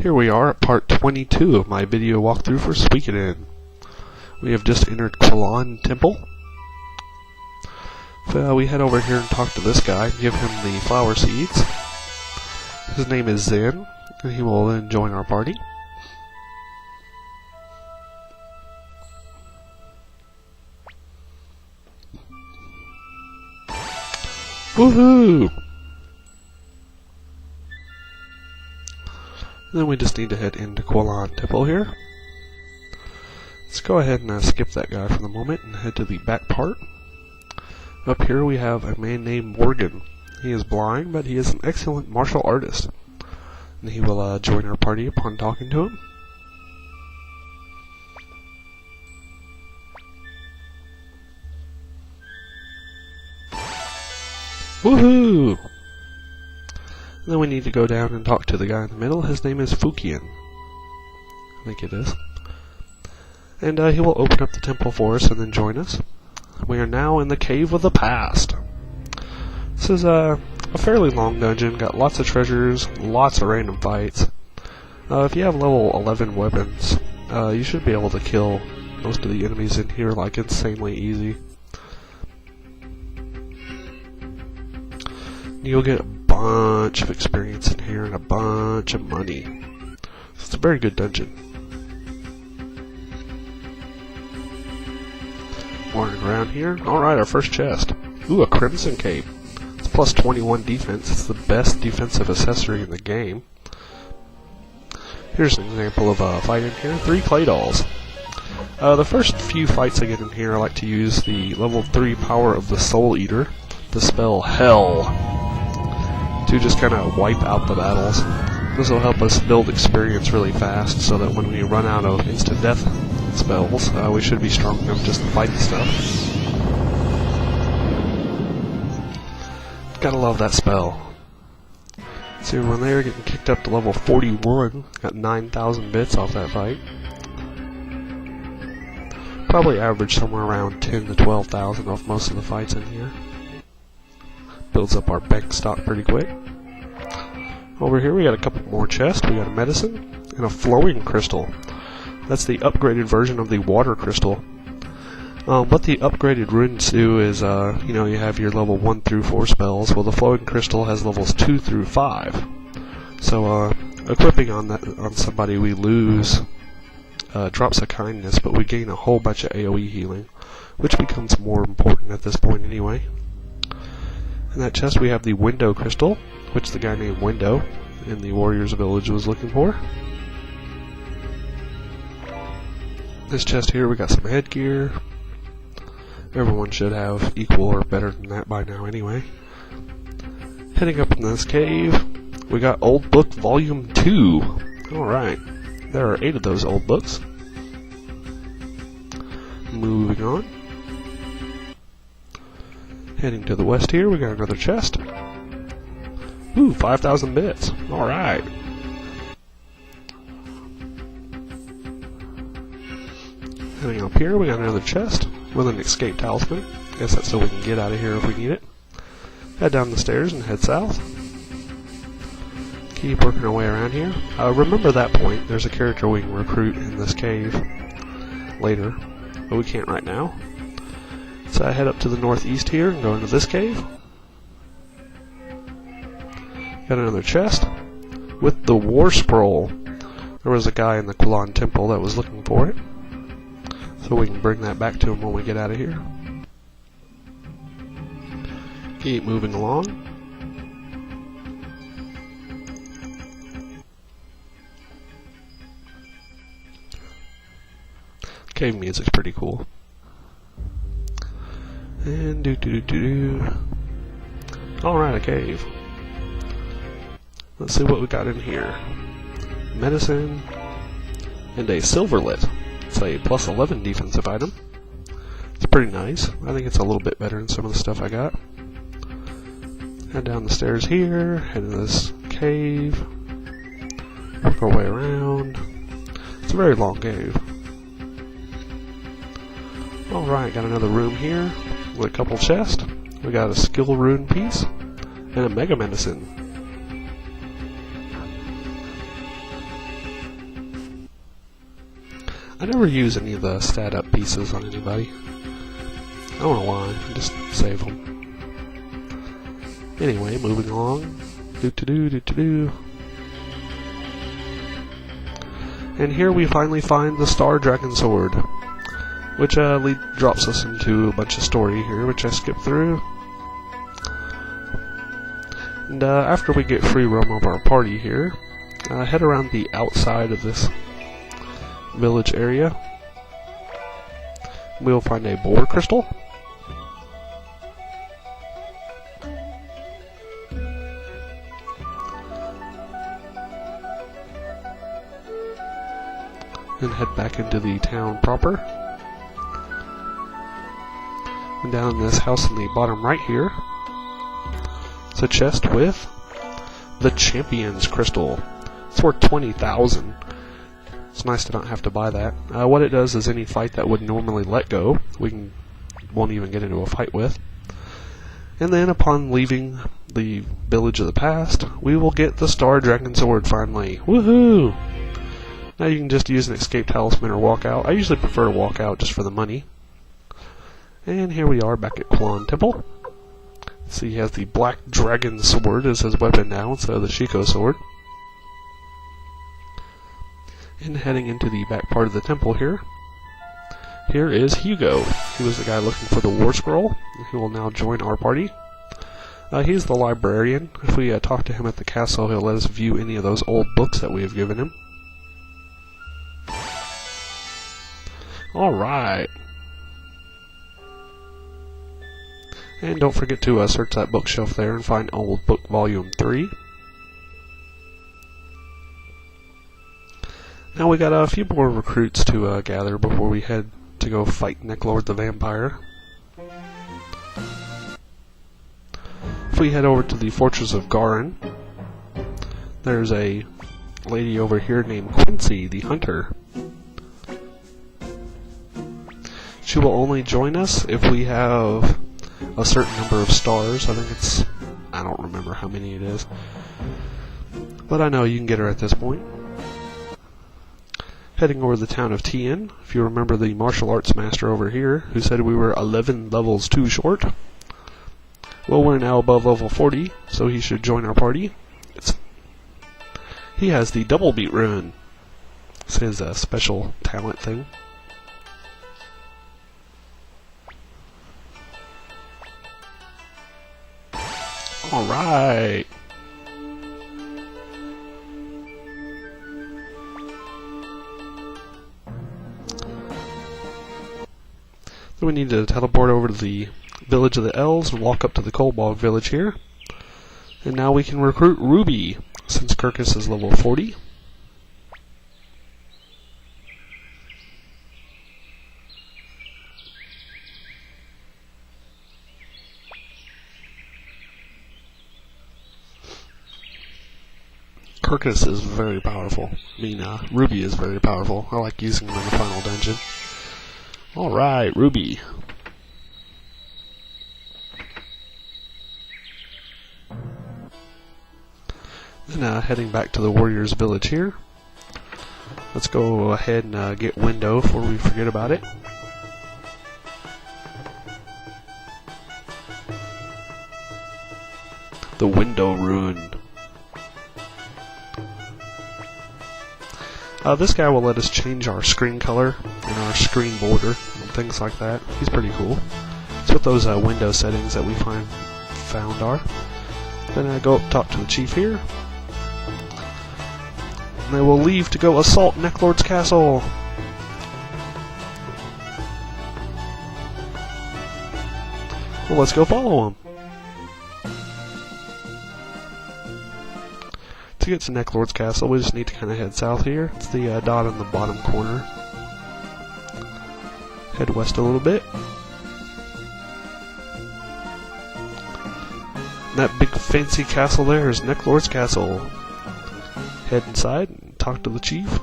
Here we are at part 22 of my video walkthrough for Suikoden. We have just entered Quilon Temple. So we head over here and talk to this guy, give him the flower seeds. His name is Zen, and he will then join our party. Woohoo! Then we just need to head into Quilon Temple here. Let's go ahead and skip that guy for the moment and head to the back part. Up here we have a man named Morgan. He is blind, but he is an excellent martial artist. And he will join our party upon talking to him. Woohoo! Then we need to go down and talk to the guy in the middle. His name is Fukian. I think it is. And he will open up the temple for us and then join us. We are now in the Cave of the Past. This is a fairly long dungeon, got lots of treasures, lots of random fights. If you have level 11 weapons, you should be able to kill most of the enemies in here like insanely easy. You'll get a bunch of experience in here and a bunch of money. So it's a very good dungeon. Wandering around here. Alright, our first chest. Ooh, a Crimson Cape. It's plus 21 defense. It's the best defensive accessory in the game. Here's an example of a fight in here. 3 clay dolls. The first few fights I get in here, I like to use the level 3 power of the Soul Eater, the spell Hell, to just kind of wipe out the battles. This will help us build experience really fast so that when we run out of instant death spells, we should be strong enough just to fight the stuff. Gotta love that spell. See everyone there getting kicked up to level 41. Got 9,000 bits off that fight. Probably average somewhere around 10 to 12,000 off most of the fights in here. Builds up our bank stock pretty quick. Over here we got a couple more chests. We got a medicine and a flowing crystal. That's the upgraded version of the water crystal. What the upgraded runes do is, you have your level 1 through 4 spells. Well, the flowing crystal has levels 2 through 5. So, equipping on somebody, we lose drops of kindness, but we gain a whole bunch of AoE healing, which becomes more important at this point anyway. In that chest we have the window crystal, which the guy named Window in the warrior's village was looking for. This chest here we got some headgear. Everyone should have equal or better than that by now anyway. Heading up in this cave, we got Old Book Volume 2. Alright, there are 8 of those old books. Moving on. Heading to the west here, we got another chest. Ooh, 5,000 bits. Alright. Heading up here, we got another chest with an escape talisman. Guess that's so we can get out of here if we need it. Head down the stairs and head south. Keep working our way around here. Remember that point, there's a character we can recruit in this cave later, but we can't right now. So I head up to the northeast here and go into this cave. Got another chest with the War Scroll. There was a guy in the Quilon Temple that was looking for it, so we can bring that back to him when we get out of here. Keep moving along. Cave music's pretty cool. And Alright, a cave. Let's see what we got in here. Medicine and a silverlet. It's a plus 11 defensive item. It's pretty nice. I think it's a little bit better than some of the stuff I got. Head down the stairs here, head into this cave, work our way around. It's a very long cave. Alright, got another room here with a couple chests. We got a skill rune piece and a mega medicine. I never use any of the stat up pieces on anybody. I don't know why, I just save them. Anyway, moving along. Do-to-do. And here we finally find the Star Dragon Sword, which drops us into a bunch of story here, which I skipped through. And after we get free roam of our party here, head around the outside of this village area. We'll find a boar crystal. And head back into the town proper. And down in this house in the bottom right here, it's a chest with the Champion's Crystal. It's worth 20,000. It's nice to not have to buy that. What it does is any fight that would normally let go, won't even get into a fight with. And then upon leaving the village of the past, we will get the Star Dragon Sword finally. Woohoo! Now you can just use an escape talisman or walk out. I usually prefer to walk out just for the money. And here we are back at Quan Temple. See, he has the Black Dragon Sword as his weapon now instead of the Shiko Sword. And heading into the back part of the temple here. Here is Hugo. He was the guy looking for the War Scroll. He will now join our party. He's the librarian. If we talk to him at the castle, he'll let us view any of those old books that we have given him. Alright. And don't forget to search that bookshelf there and find Old Book Volume 3. Now we got a few more recruits to gather before we head to go fight Necklord the Vampire. If we head over to the Fortress of Garin, there's a lady over here named Quincy the Hunter. She will only join us if we have a certain number of stars. I don't remember how many it is, but I know you can get her at this point. Heading over the town of Tien, if you remember the martial arts master over here, who said we were 11 levels too short. Well, we're now above level 40, so he should join our party. He has the double beat rune. It's his special talent thing. Alright. Then we need to teleport over to the village of the elves and walk up to the Kobold village here. And now we can recruit Ruby, since Kirkus is level 40. Kirkus is very powerful. Ruby is very powerful. I like using them in the final dungeon. Alright, Ruby. Then heading back to the Warriors Village here. Let's go ahead and get Window before we forget about it. The Window Rune. This guy will let us change our screen color and our screen border and things like that. He's pretty cool. It's what those window settings that we found are. Then I go up talk to the chief here. And they will leave to go assault Necklord's castle. Well, let's go follow him. To get to Necklord's castle, we just need to kind of head south here. It's the dot in the bottom corner. Head west a little bit. And that big fancy castle there is Necklord's castle. Head inside and talk to the chief.